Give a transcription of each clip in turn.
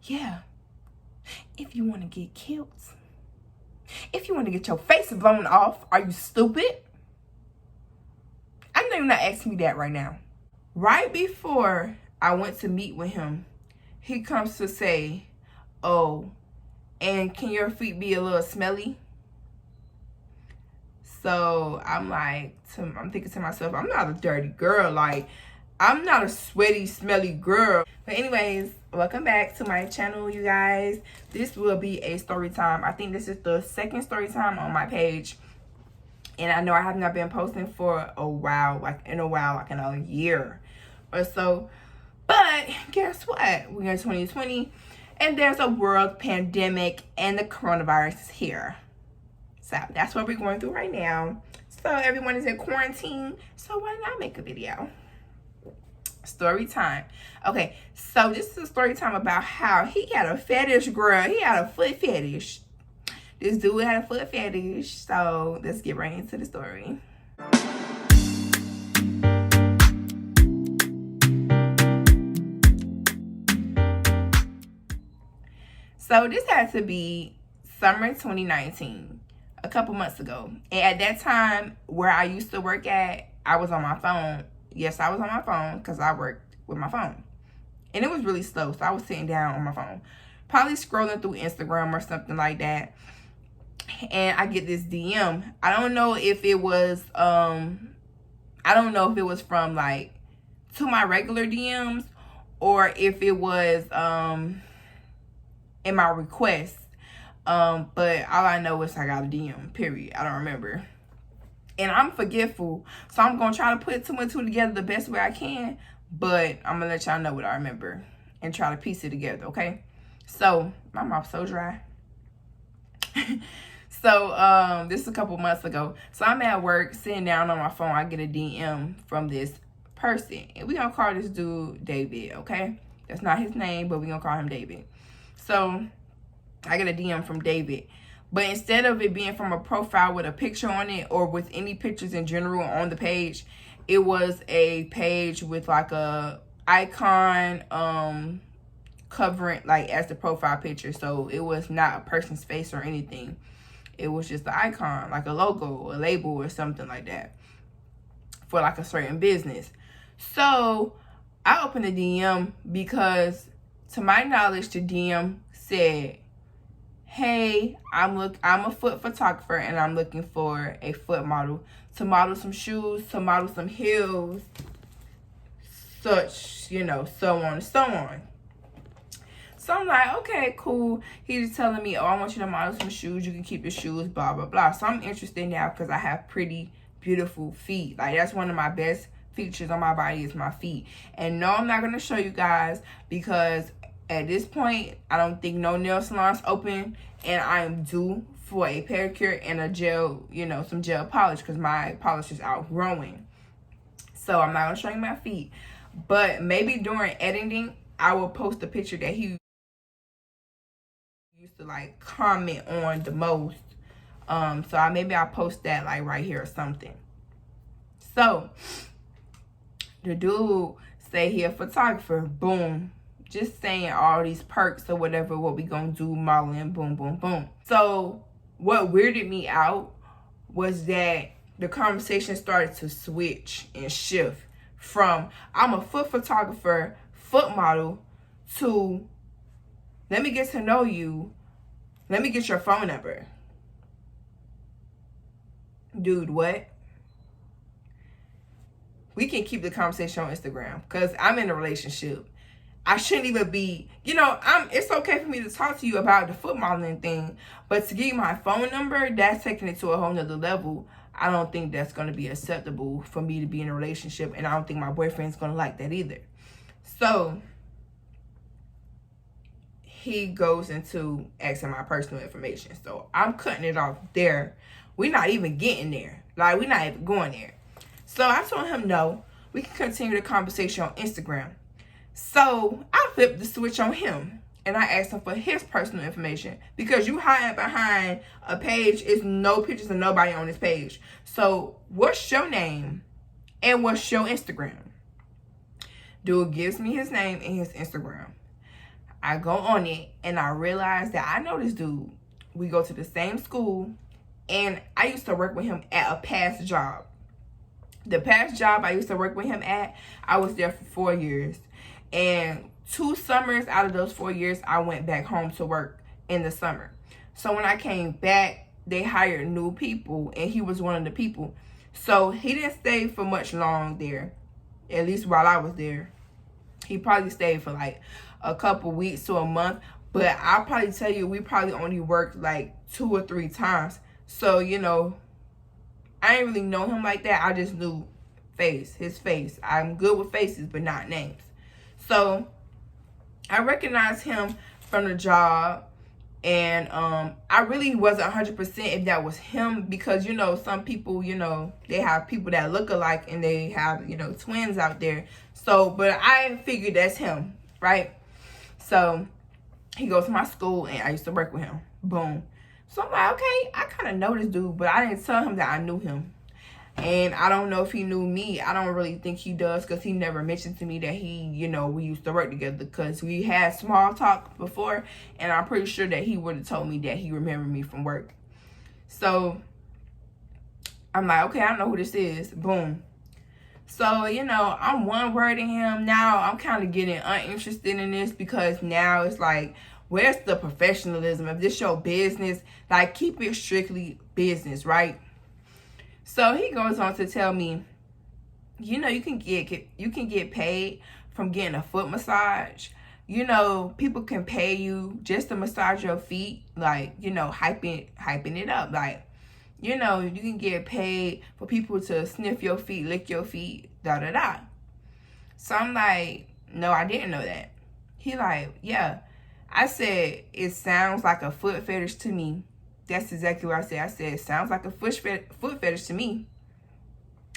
Yeah. If you want to get killed, if you want to get your face blown off, are you stupid? I know you're not asking me that right now. Right before I went to meet with him, he comes to say, oh, and can your feet be a little smelly? So I'm like, I'm thinking to myself, I'm not a dirty girl. Like, I'm not a sweaty, smelly girl. But anyways, welcome back to my channel, you guys. This will be a story time. I think this is the second story time on my page. And I know I have not been posting for a while, like in a year or so. But guess what? We're in 2020 and there's a world pandemic and the coronavirus is here. So that's what we're going through right now. So everyone is in quarantine. So why not make a video? Story time. Okay, so this is a story time about how he had a fetish, girl. He had a foot fetish. This dude had a foot fetish. So let's get right into the story. So this had to be summer 2019, a couple months ago. And at that time, where I used to work at, I was on my phone. Yes, I was on my phone because I worked with my phone. And it was really slow, so I was sitting down on my phone. Probably scrolling through Instagram or something like that. And I get this DM. I don't know if it was, from like, to my regular DMs, or if it was, in my request. But all I know is I got a DM, period. I don't remember. And I'm forgetful, so I'm going to try to put two and two together the best way I can. But I'm going to let y'all know what I remember and try to piece it together, okay? So, my mouth's so dry. So, this is a couple months ago. So, I'm at work, sitting down on my phone. I get a DM from this person. And we're going to call this dude David, okay? That's not his name, but we're going to call him David. So, I get a DM from David. But instead of it being from a profile with a picture on it or with any pictures in general on the page, it was a page with like a icon covering like as the profile picture. So it was not a person's face or anything. It was just the icon, like a logo, a label or something like that for like a certain business. So I opened the DM because to my knowledge, the DM said, hey, I'm a foot photographer and I'm looking for a foot model to model some shoes, to model some heels, such, you know, so on and so on. So I'm like, okay, cool. He's telling me, oh, I want you to model some shoes. You can keep your shoes, blah, blah, blah. So I'm interested now because I have pretty, beautiful feet. Like, that's one of my best features on my body is my feet. And no, I'm not going to show you guys because at this point, I don't think no nail salon's open, and I am due for a pedicure and a gel, you know, some gel polish because my polish is outgrowing. So I'm not going to show you my feet. But maybe during editing, I will post a picture that he used to, like, comment on the most. So maybe I'll post that, like, right here or something. So, the dude say he a photographer. Boom. Just saying all these perks or whatever, what we gonna do, modeling, boom, boom, boom. So what weirded me out was that the conversation started to switch and shift from I'm a foot photographer, foot model, to let me get to know you, let me get your phone number. Dude, what? We can keep the conversation on Instagram because I'm in a relationship. I shouldn't even be, you know, it's okay for me to talk to you about the foot modeling thing, but to give you my phone number, that's taking it to a whole nother level. I don't think that's going to be acceptable for me to be in a relationship, and I don't think my boyfriend's going to like that either. So, he goes into asking my personal information. So, I'm cutting it off there. We're not even getting there. Like, we're not even going there. So, I told him no. We can continue the conversation on Instagram. So I flipped the switch on him and I asked him for his personal information because you hiding behind a page is no pictures of nobody on this page. So what's your name and what's your Instagram? Dude gives me his name and his Instagram. I go on it and I realize that I know this dude. We go to the same school, and I used to work with him at a past job. The past job I used to work with him at, I was there for 4 years. And 2 summers out of those 4 years, I went back home to work in the summer. So when I came back, they hired new people, and he was one of the people. So he didn't stay for much long there, at least while I was there. He probably stayed for like a couple weeks to a month. But I'll probably tell you, we probably only worked like 2 or 3 times. So, you know, I didn't really know him like that. I just knew his face. I'm good with faces, but not names. So I recognized him from the job. And I really wasn't 100% if that was him, because, you know, some people, you know, they have people that look alike, and they have, you know, twins out there. So, but I figured that's him, right? So he goes to my school, and I used to work with him. Boom. So I'm like, okay, I kind of know this dude, but I didn't tell him that I knew him. And I don't know if he knew me. I don't really think he does, because he never mentioned to me that he, you know, we used to work together, because we had small talk before, and I'm pretty sure that he would have told me that he remembered me from work. So I'm like, okay, I know who this is. Boom. So, you know, I'm one wording him. Now I'm kind of getting uninterested in this, because now it's like, where's the professionalism? If this your business, like, keep it strictly business, right? So he goes on to tell me, you know, you can get paid from getting a foot massage. You know, people can pay you just to massage your feet, like, you know, hyping it up. Like, you know, you can get paid for people to sniff your feet, lick your feet, da da da. So I'm like, no, I didn't know that. He like, yeah. I said, it sounds like a foot fetish to me. That's exactly what I said. I said, it sounds like a foot fetish to me.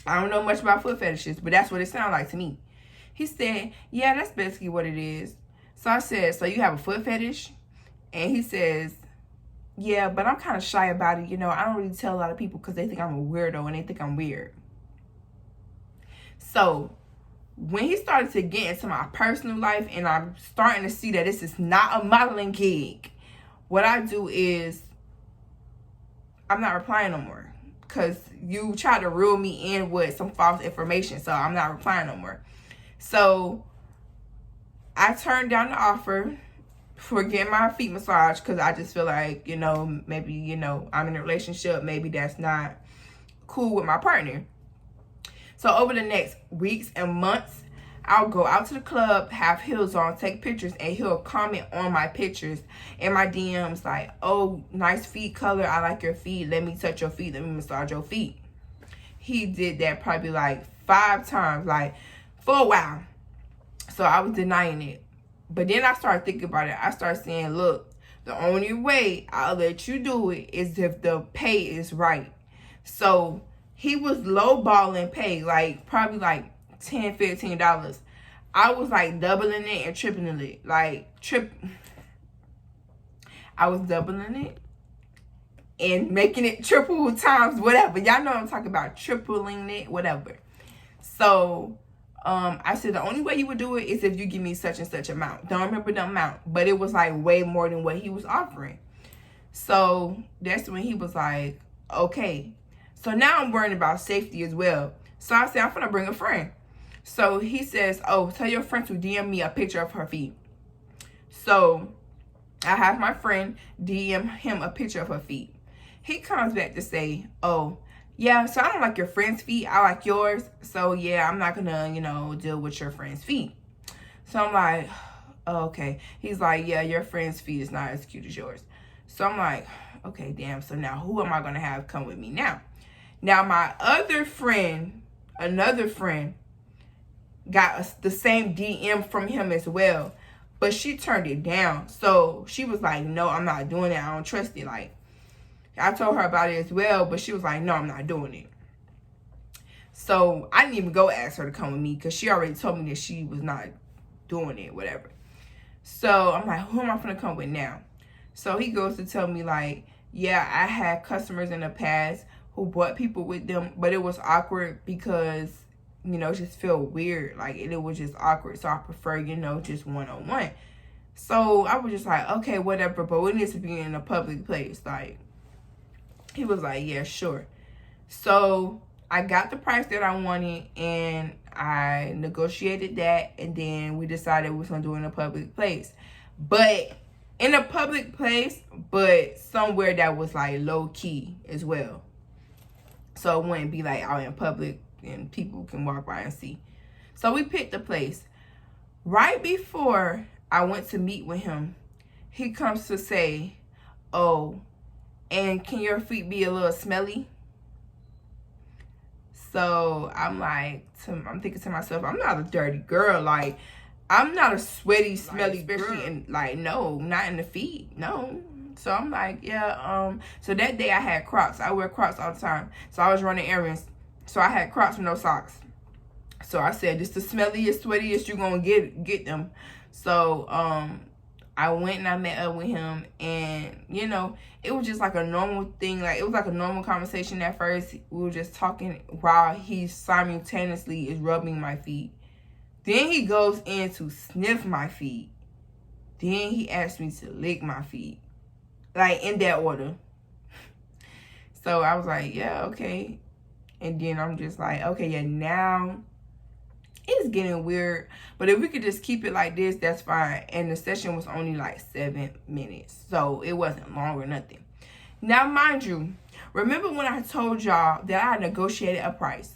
I don't know much about foot fetishes, but that's what it sounds like to me. He said, yeah, that's basically what it is. So I said, so you have a foot fetish? And he says, yeah, but I'm kind of shy about it. You know, I don't really tell a lot of people, because they think I'm a weirdo and they think I'm weird. So when he started to get into my personal life, and I'm starting to see that this is not a modeling gig, what I do is, I'm not replying no more, because you try to reel me in with some false information. So I'm not replying no more. So I turned down the offer for getting my feet massaged, because I just feel like, you know, maybe, you know, I'm in a relationship. Maybe that's not cool with my partner. So over the next weeks and months, I'll go out to the club, have heels on, take pictures, and he'll comment on my pictures in my DMs like, oh, nice feet color. I like your feet. Let me touch your feet. Let me massage your feet. He did that probably like 5 times, like, for a while. So I was denying it. But then I started thinking about it. I started saying, look, the only way I'll let you do it is if the pay is right. So he was lowballing pay, like probably like $10, $15. I was like doubling it and tripling it. Like I was doubling it and making it triple times, whatever. Y'all know what I'm talking about. Tripling it, whatever. So I said, the only way you would do it is if you give me such and such amount. Don't remember the amount, but it was like way more than what he was offering. So that's when he was like, okay. So now I'm worrying about safety as well. So I said, I'm gonna bring a friend. So he says, oh, tell your friend to DM me a picture of her feet. So I have my friend DM him a picture of her feet. He comes back to say, oh, yeah, so I don't like your friend's feet. I like yours. So, yeah, I'm not going to, you know, deal with your friend's feet. So I'm like, oh, okay. He's like, yeah, your friend's feet is not as cute as yours. So I'm like, okay, damn. So now who am I going to have come with me now? Now, my other friend, another friend, got the same DM from him as well. But she turned it down. So she was like, no, I'm not doing it. I don't trust it. Like, I told her about it as well, but she was like, no, I'm not doing it. So I didn't even go ask her to come with me, because she already told me that she was not doing it, whatever. So I'm like, who am I going to come with now? So he goes to tell me like, yeah, I had customers in the past who brought people with them, but it was awkward because, you know, it just felt weird. Like, it was just awkward. So I prefer, you know, just one-on-one. So I was just like, okay, whatever, but we need to be in a public place. Like, he was like, yeah, sure. So I got the price that I wanted, and I negotiated that, and then we decided we was gonna do it in a public place. But in a public place, but somewhere that was like low key as well. So it wouldn't be like out in public and people can walk by and see. So we picked the place. Right before I went to meet with him, he comes to say, oh, and can your feet be a little smelly? So I'm like, I'm thinking to myself, I'm not a dirty girl. Like, I'm not a sweaty, smelly, especially in, like, no, not in the feet, no. So I'm like, yeah, so that day I had Crocs. I wear Crocs all the time. So I was running errands. So I had Crocs with no socks. So I said, this the smelliest, sweatiest you gonna get them. So I went and I met up with him, and you know, it was just like a normal thing. Like, it was like a normal conversation at first. We were just talking while he simultaneously is rubbing my feet. Then he goes in to sniff my feet. Then he asked me to lick my feet. Like, in that order. So I was like, yeah, okay. And then I'm just like, okay, yeah, now it's getting weird. But if we could just keep it like this, that's fine. And the session was only like 7 minutes. So it wasn't long or nothing. Now, mind you, remember when I told y'all that I negotiated a price?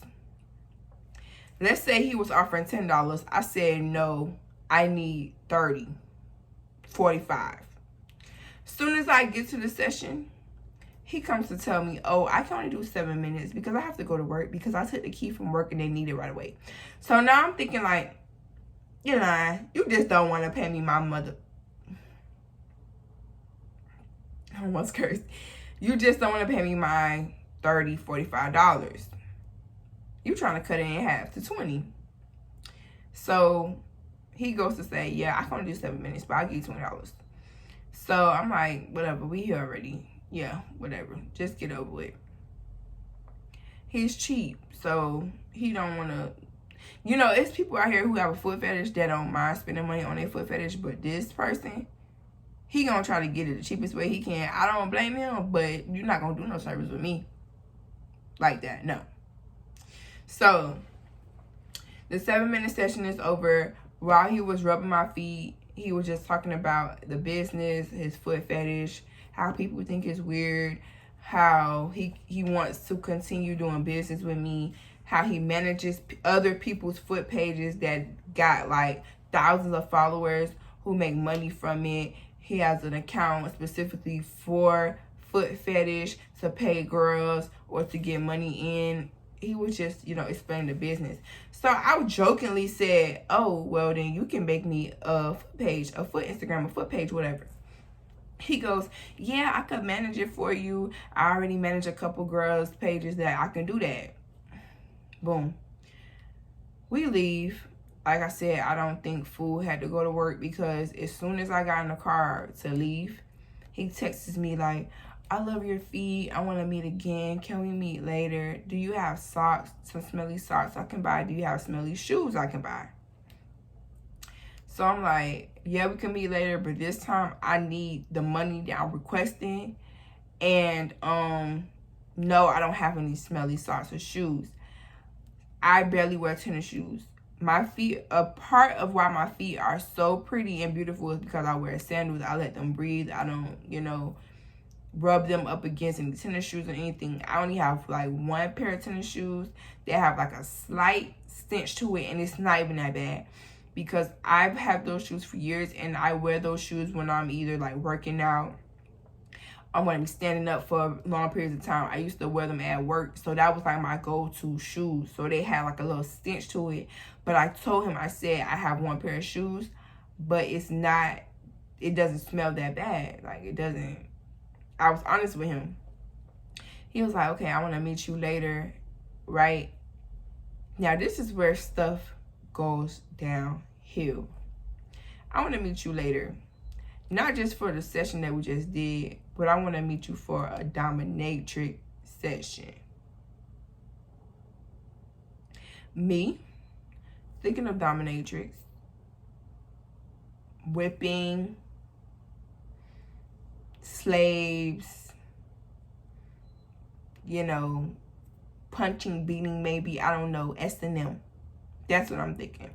Let's say he was offering $10. I said, no, I need 30, 45. Soon as I get to the session, he comes to tell me, oh, I can only do 7 minutes because I have to go to work because I took the key from work and they need it right away. So now I'm thinking like, you know, you just don't want to pay me my mother. I almost cursed. You just don't want to pay me my $30, $45. You trying to cut it in half to 20. So he goes to say, yeah, I can only do 7 minutes, but I'll give you $20. So I'm like, whatever, we here already. Yeah, whatever. Just get over it. He's cheap, so he don't want to. You know, it's people out here who have a foot fetish that don't mind spending money on their foot fetish, but this person, he gonna try to get it the cheapest way he can. I don't blame him, but you're not gonna do no service with me like that, no. So the 7-minute session is over. While he was rubbing my feet, he was just talking about the business, his foot fetish, how people think it's weird, how he wants to continue doing business with me, how he manages other people's foot pages that got like thousands of followers who make money from it. He has an account specifically for foot fetish to pay girls or to get money in. He was just, you know, explaining the business. So I jokingly said, oh, well, then you can make me a foot page, a foot Instagram, a foot page, whatever. He goes, yeah, I could manage it for you. I already manage a couple girls' pages that I can do that. Boom. We leave. Like I said, I don't think Fool had to go to work because as soon as I got in the car to leave, he texts me like, I love your feet. I want to meet again. Can we meet later? Do you have socks? Some smelly socks I can buy? Do you have smelly shoes I can buy? So I'm like, yeah, we can meet later, but this time I need the money that I'm requesting. And no, I don't have any smelly socks or shoes. I barely wear tennis shoes. My feet, a part of why my feet are so pretty and beautiful is because I wear sandals. I let them breathe. I don't, you know, rub them up against any tennis shoes or anything. I only have like one pair of tennis shoes that have like a slight stench to it, and it's not even that bad because I've had those shoes for years, and I wear those shoes when I'm either like working out, I'm going to be standing up for long periods of time. I used to wear them at work, so that was like my go-to shoes. So they had like a little stench to it, but I told him, I said I have one pair of shoes, but it's not, it doesn't smell that bad. Like, it doesn't. I was honest with him. He was like, okay, I want to meet you later, right? Now, this is where stuff goes downhill. I want to meet you later. Not just for the session that we just did, but I want to meet you for a dominatrix session. Me, thinking of dominatrix, whipping, slaves, you know, punching, beating, maybe, I don't know, S&M. That's what I'm thinking.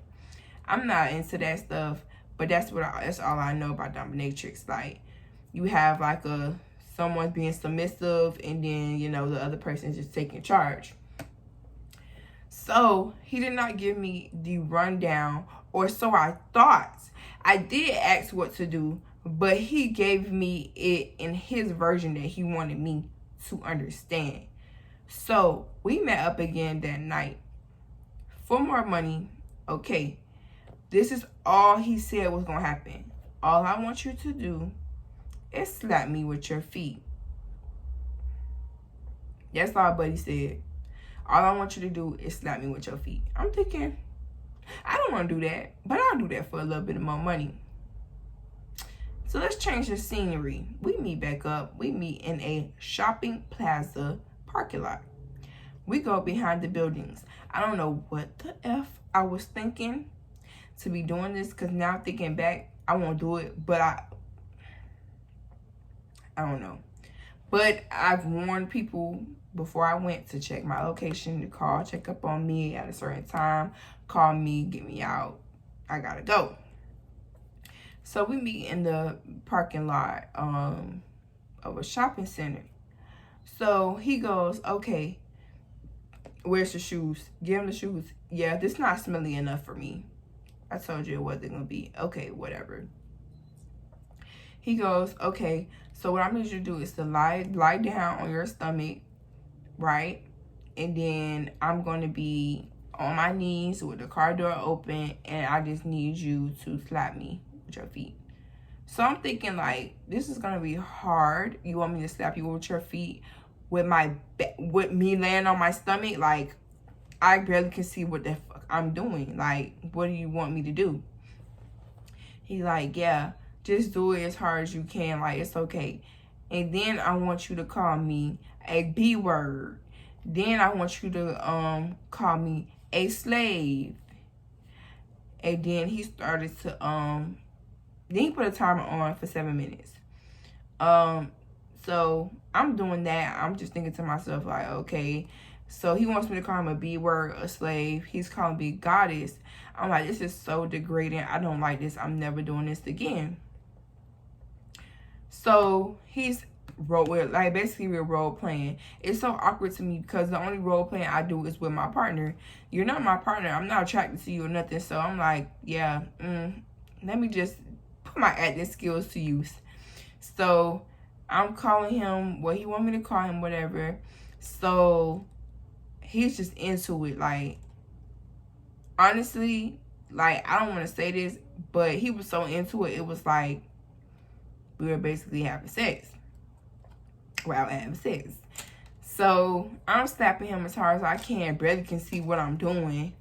I'm not into that stuff, but that's all I know about dominatrix. Like, you have like someone being submissive, and then, you know, the other person is just taking charge. So he did not give me the rundown, or so I thought. I did ask what to do, but he gave me it in his version that he wanted me to understand. So we met up again that night for more money. Okay, this is all he said was gonna happen. All I want you to do is slap me with your feet. That's all Buddy said. All I want you to do is slap me with your feet. I'm thinking, I don't want to do that, but I'll do that for a little bit more money. So let's change the scenery. We meet back up. We meet in a shopping plaza parking lot. We go behind the buildings. I don't know what the F I was thinking to be doing this, because now thinking back, I won't do it, but I don't know. But I've warned people before I went to check my location, to call, check up on me at a certain time, call me, get me out. I gotta go. So we meet in the parking lot of a shopping center. So he goes, okay, where's the shoes? Give him the shoes. Yeah, this not smelly enough for me. I told you it wasn't gonna be. Okay, whatever. He goes, okay, so what I'm going to do is to lie down on your stomach, right? And then I'm going to be on my knees with the car door open, and I just need you to slap me with your feet. So I'm thinking, like, this is going to be hard. You want me to slap you with your feet with me laying on my stomach? Like, I barely can see what the fuck I'm doing. Like, what do you want me to do? He's like, yeah. Just do it as hard as you can. Like, it's okay. And then I want you to call me a B word. Then I want you to call me a slave. And then he started to then he put a timer on for 7 minutes. So I'm doing that. I'm just thinking to myself, like, okay. So he wants me to call him a B word, a slave. He's calling me goddess. I'm like, this is so degrading. I don't like this. I'm never doing this again. So he's basically we're role playing. It's so awkward to me because the only role playing I do is with my partner. You're not my partner. I'm not attracted to you or nothing. So I'm like, yeah, let me just put my acting skills to use. So I'm calling him what he want me to call him, whatever. So he's just into it. Like, honestly, like, I don't want to say this, but he was so into it. It was like we were basically having sex. While having sex. So I'm slapping him as hard as I can. Barely can see what I'm doing.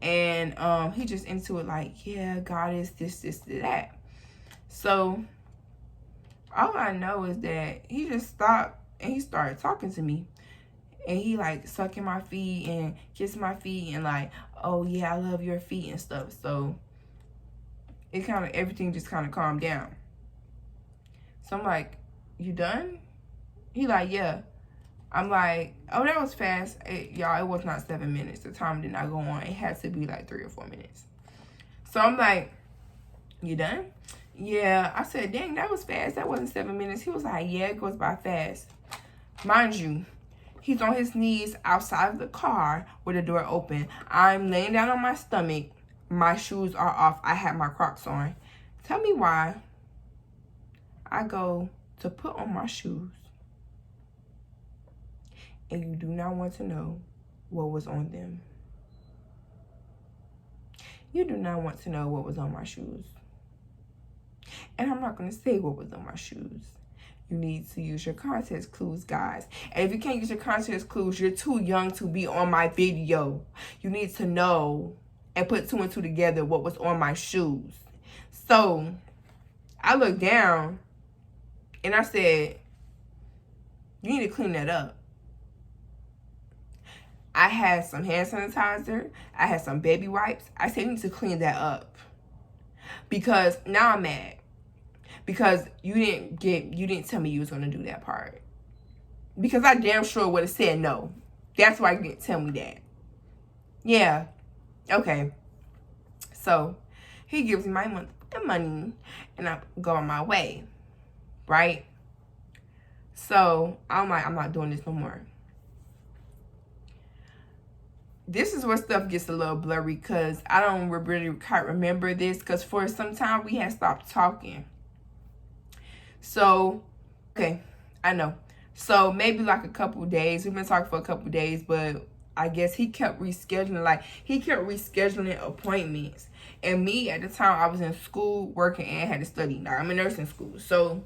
And he just into it like, yeah, God is this, that. So all I know is that he just stopped and he started talking to me. And he like sucking my feet and kissing my feet and like, oh yeah, I love your feet and stuff. So it kind of, everything just kind of calmed down. So I'm like, you done? He like, yeah. I'm like, oh, that was fast. Y'all, it was not 7 minutes. The time did not go on. It had to be like 3 or 4 minutes. So I'm like, you done? Yeah. I said, dang, that was fast. That wasn't 7 minutes. He was like, yeah, it goes by fast. Mind you, he's on his knees outside of the car with the door open. I'm laying down on my stomach. My shoes are off. I had my Crocs on. Tell me why I go to put on my shoes and you do not want to know what was on them. You do not want to know what was on my shoes. And I'm not going to say what was on my shoes. You need to use your context clues, guys. And if you can't use your context clues, you're too young to be on my video. You need to know and put 2 and 2 together what was on my shoes. So I looked down and I said, you need to clean that up. I had some hand sanitizer. I had some baby wipes. I said, you need to clean that up. Because now I'm mad. Because you didn't tell me you was gonna do that part. Because I damn sure would have said no. That's why you didn't tell me that. Yeah. Okay. So he gives me my money and I go on my way. Right? So I'm like, I'm not doing this no more. This is where stuff gets a little blurry because I don't really quite remember this because for some time we had stopped talking. So, okay, I know. So maybe like a couple days. We've been talking for a couple days, but I guess he kept rescheduling. Like, he kept rescheduling appointments. And me, at the time, I was in school, working, and had to study. Now, I'm in nursing school. So,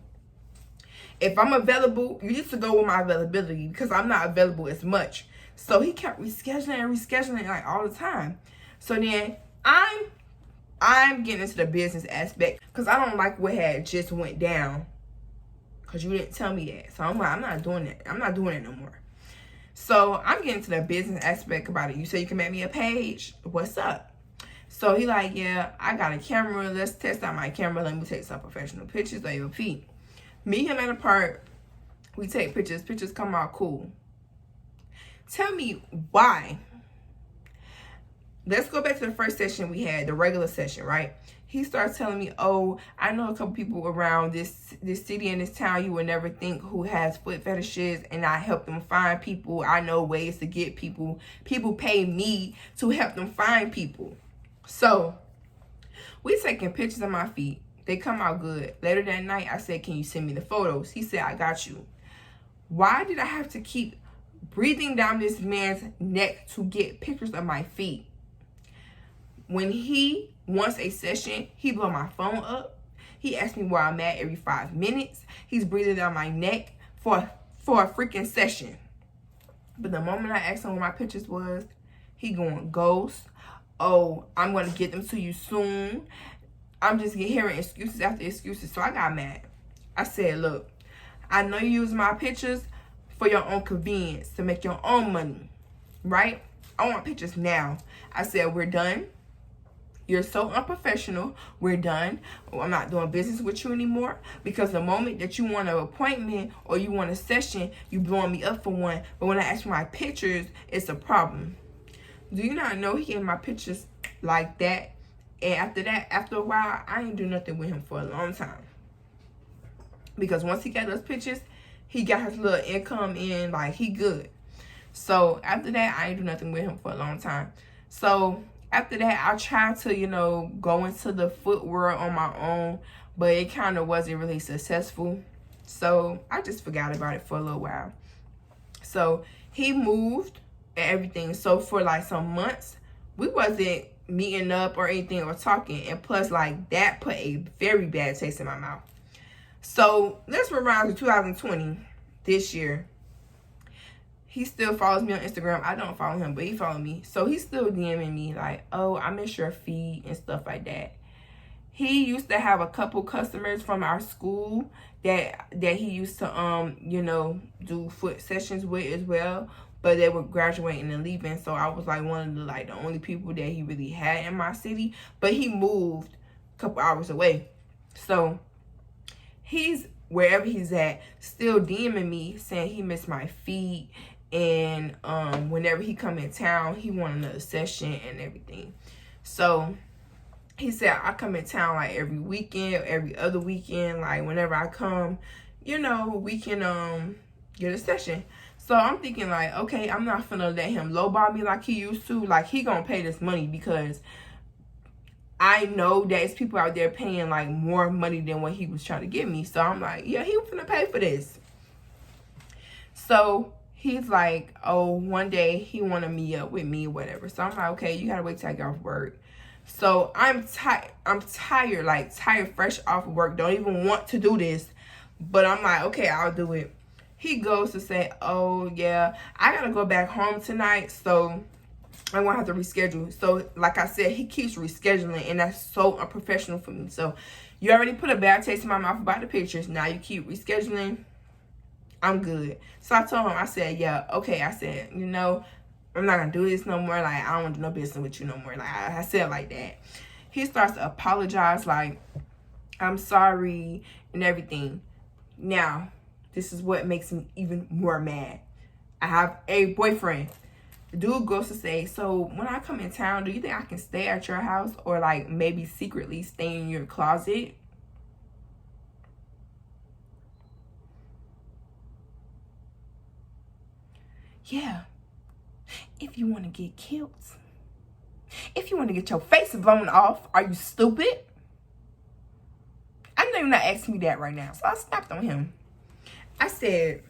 if I'm available, you used to go with my availability because I'm not available as much. So, he kept rescheduling like all the time. So, then I'm getting into the business aspect because I don't like what had just went down. Because you didn't tell me that. So, I'm like, I'm not doing that. I'm not doing it no more. So, I'm getting to the business aspect about it. You say you can make me a page. What's up? So, he like, yeah, I got a camera. Let's test out my camera. Let me take some professional pictures. AOP. Me, him, and a part. We take pictures. Pictures come out cool. Tell me why. Let's go back to the first session we had. The regular session, right? He starts telling me, oh, I know a couple people around this city and this town you would never think who has foot fetishes, and I help them find people. I know ways to get people. People pay me to help them find people. So, we taking pictures of my feet. They come out good. Later that night, I said, can you send me the photos? He said, I got you. Why did I have to keep breathing down this man's neck to get pictures of my feet? When he wants a session, he blow my phone up. He asks me where I'm at every 5 minutes. He's breathing down my neck for a freaking session. But the moment I asked him where my pictures was, he going ghost. Oh, I'm going to get them to you soon. I'm just hearing excuses after excuses. So I got mad. I said, look, I know you use my pictures for your own convenience, to make your own money, right? I want pictures now. I said, we're done. You're so unprofessional. We're done. I'm not doing business with you anymore because the moment that you want an appointment or you want a session, you blowing me up for one. But when I ask for my pictures, it's a problem. Do you not know he gave my pictures like that? And after that, after a while, I ain't do nothing with him for a long time. Because once he got those pictures, he got his little income in, like, he good. So, after that, I ain't do nothing with him for a long time. So, after that, I tried to, go into the foot world on my own. But it kind of wasn't really successful. So, I just forgot about it for a little while. So, he moved and everything. So, for, like, some months, we wasn't meeting up or anything or talking. And plus, like, that put a very bad taste in my mouth. So, let's rewind to 2020, this year. He still follows me on Instagram. I don't follow him, but he follows me. So, he's still DMing me like, oh, I miss your feed and stuff like that. He used to have a couple customers from our school that he used to, do foot sessions with as well. But they were graduating and leaving. So, I was like one of the only people that he really had in my city. But he moved a couple hours away. So, he's wherever he's at, still DMing me saying he missed my feet, and whenever he come in town, he want another session and everything. So he said I come in town like every weekend, every other weekend, like whenever I come, we can get a session. So I'm thinking like, okay, I'm not finna let him lowball me like he used to. Like, he gonna pay this money because I know that it's people out there paying like more money than what he was trying to give me. So I'm like, yeah, he was finna pay for this. So he's like, oh, one day he wanna meet up with me, whatever. So I'm like, okay, you gotta wait till I get off work. So I'm tired, fresh off work. Don't even want to do this. But I'm like, okay, I'll do it. He goes to say, oh, yeah, I gotta go back home tonight. So I'm gonna have to reschedule. So, like I said, he keeps rescheduling, and that's so unprofessional for me. So, you already put a bad taste in my mouth about the pictures. Now you keep rescheduling. I'm good. So I told him, I said, yeah, okay. I said, I'm not gonna do this no more. Like, I don't want to do no business with you no more. Like, I said it like that. He starts to apologize like, I'm sorry and everything. Now, this is what makes me even more mad. I have a boyfriend. The dude goes to say, so when I come in town, do you think I can stay at your house or like maybe secretly stay in your closet? Yeah. If you want to get killed. If you want to get your face blown off, are you stupid? I know you're not asking me that right now. So I snapped on him. I said,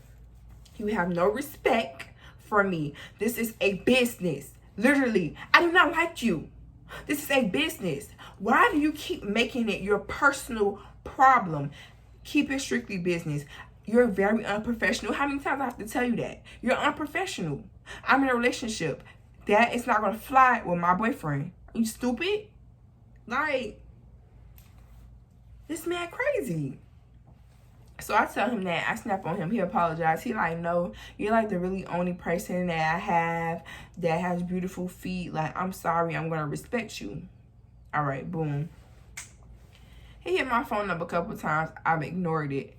you have no respect for me. This is a business. Literally, I do not like you. This is a business. Why do you keep making it your personal problem? Keep it strictly business. You're very unprofessional. How many times I have to tell you that? You're unprofessional. I'm in a relationship. That is not going to fly with my boyfriend. Are you stupid? Like, this man crazy. So I tell him that. I snap on him. He apologized. He like, no, you're like the really only person that I have that has beautiful feet. Like, I'm sorry. I'm going to respect you. All right, boom. He hit my phone up a couple times. I've ignored it.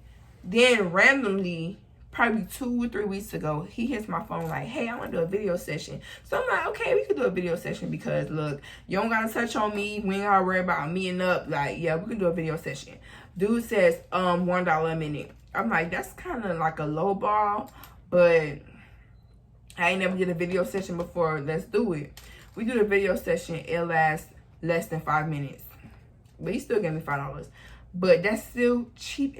Then randomly, probably 2 or 3 weeks ago, he hits my phone like, hey, I want to do a video session. So I'm like, okay, we could do a video session because, look, you don't got to touch on me. We ain't got to worry about meeting up. Like, yeah, we can do a video session. Dude says, $1 a minute. I'm like, that's kind of like a low ball, but I ain't never did a video session before. Let's do it. We do the video session. It lasts less than 5 minutes. But he still gave me $5. But that's still cheap.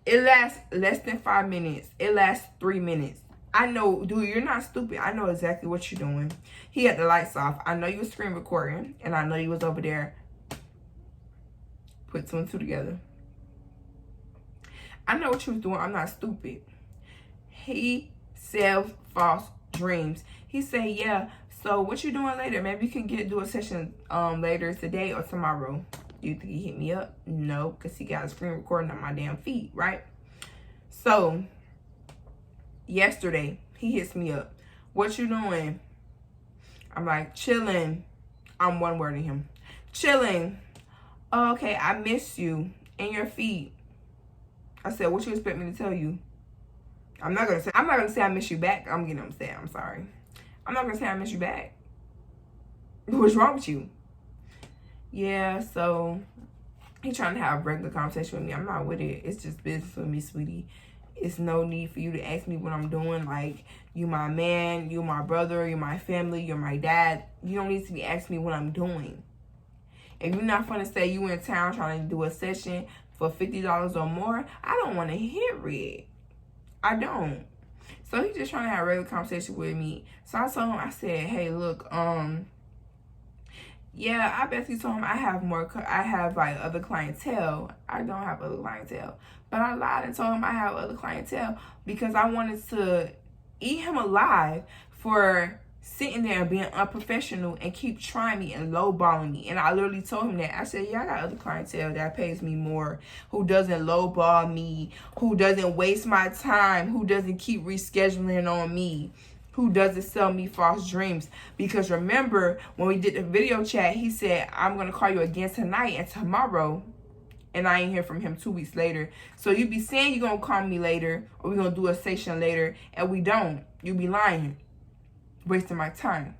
It lasts less than 5 minutes. It lasts 3 minutes. I know, dude, you're not stupid. I know exactly what you're doing. He had the lights off. I know you was screen recording. And I know you was over there. Put 2 and 2 together. I know what you was doing. I'm not stupid. He sells false dreams. He said, yeah, so what you doing later? Maybe you can do a session later today or tomorrow. Do you think he hit me up? No, because he got a screen recording on my damn feed, right? So, yesterday, he hits me up. What you doing? I'm like, chilling. I'm one wording him. Chilling. Oh, okay, I miss you and your feet. I said, what you expect me to tell you? I'm not gonna say I miss you back. I'm getting upset. I'm sorry. I'm not gonna say I miss you back. What's wrong with you? Yeah, so he trying to have a regular conversation with me. I'm not with it. It's just business with me, sweetie. It's no need for you to ask me what I'm doing. Like, you my man, you my brother, you're my family, you're my dad. You don't need to be asking me what I'm doing. If you're not gonna say you in town trying to do a session for $50 or more, I don't want to hear it. I don't. So he's just trying to have a regular conversation with me. So I told him, I said, hey, look, yeah, I basically told him I have like other clientele. I don't have other clientele. But I lied and told him I have other clientele because I wanted to eat him alive for sitting there and being unprofessional and keep trying me and lowballing me. And I literally told him that. I said, yeah, I got other clientele that pays me more, who doesn't lowball me, who doesn't waste my time, who doesn't keep rescheduling on me, who doesn't sell me false dreams. Because remember, when we did the video chat, he said, I'm going to call you again tonight and tomorrow. And I ain't hear from him 2 weeks later. So you be saying you're going to call me later or we're going to do a session later and we don't. You be lying. Wasting my time.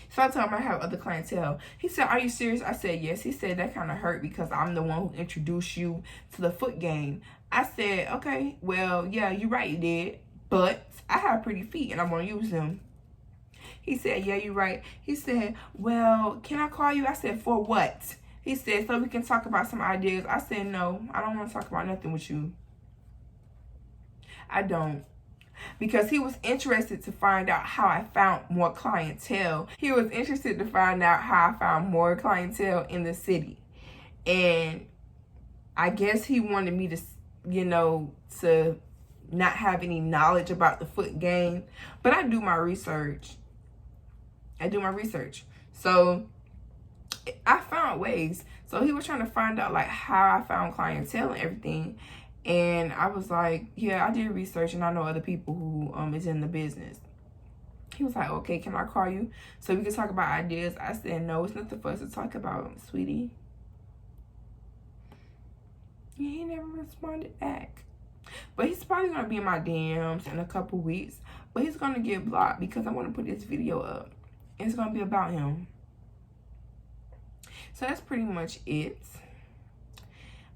So I told him I have other clientele. He said, are you serious? I said, yes. He said, that kind of hurt because I'm the one who introduced you to the foot game. I said, okay, well, yeah, you're right, you did. But I have pretty feet and I want to use them. He said, yeah, you're right. He said, well, can I call you? I said, for what? He said, so we can talk about some ideas. I said, no, I don't want to talk about nothing with you. I don't. Because he was interested to find out how I found more clientele. He was interested to find out how I found more clientele in the city. And I guess he wanted me to, you know, to not have any knowledge about the foot game. But I do my research. So I found ways. So he was trying to find out like how I found clientele and everything. And I was like, yeah, I did research and I know other people who is in the business. He was like, okay, can I call you so we can talk about ideas? I said, no, it's nothing for us to talk about, sweetie. Yeah, he never responded back. But he's probably going to be in my DMs in a couple weeks. But he's going to get blocked because I want to put this video up. It's going to be about him. So that's pretty much it.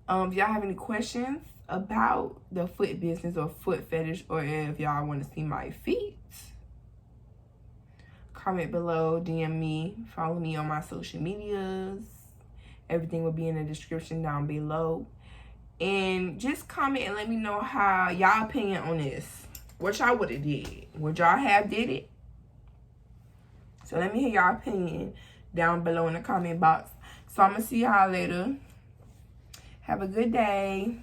If y'all have any questions about the foot business or foot fetish, or if y'all want to see my feet, comment below, DM me, follow me on my social medias. Everything will be in the description down below. And just comment and let me know how y'all opinion on this. What y'all would have did. Would y'all have did it? So let me hear y'all opinion down below in the comment box. So I'm going to see y'all later. Have a good day.